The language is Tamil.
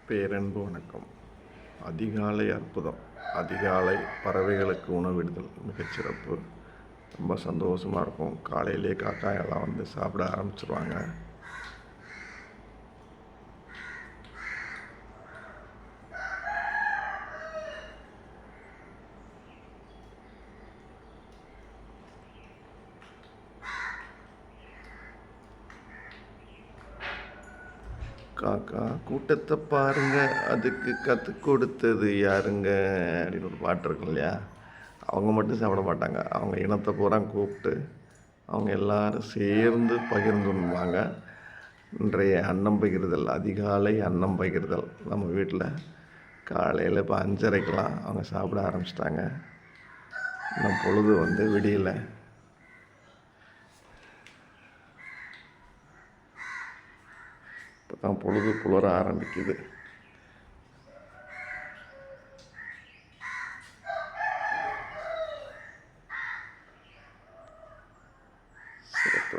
பேரன்பு வணக்கம். அதிகாலை அற்புதம். அதிகாலை பறவைகளுக்கு உணவிடுதல் மிகச்சிறப்பு. ரொம்ப சந்தோஷமாக இருக்கும். காலையிலே காக்காயெல்லாம் வந்து சாப்பிட ஆரம்பிச்சிருவாங்க. காக்கா கூட்டத்தை பாருங்க, அதுக்கு கற்றுக் கொடுத்தது யாருங்க அப்படின்னு ஒரு பாட்டு இருக்கும் இல்லையா? அவங்க மட்டும் சாப்பிட மாட்டாங்க, அவங்க இனத்தை பூரா கூப்பிட்டு அவங்க எல்லாரும் சேர்ந்து பகிர்ந்துண்ணுவாங்க. இன்றைய அன்னம் பகிர்தல், அதிகாலை அன்னம் பகிர்தல் நம்ம வீட்டில் காலையில் இப்போ 5:30க்கெலாம் அவங்க சாப்பிட ஆரம்பிச்சிட்டாங்க. இன்னும் பொழுது வந்து விடியலை. இப்போ தான் பொழுது புலர ஆரம்பிக்குது. சிறப்பு.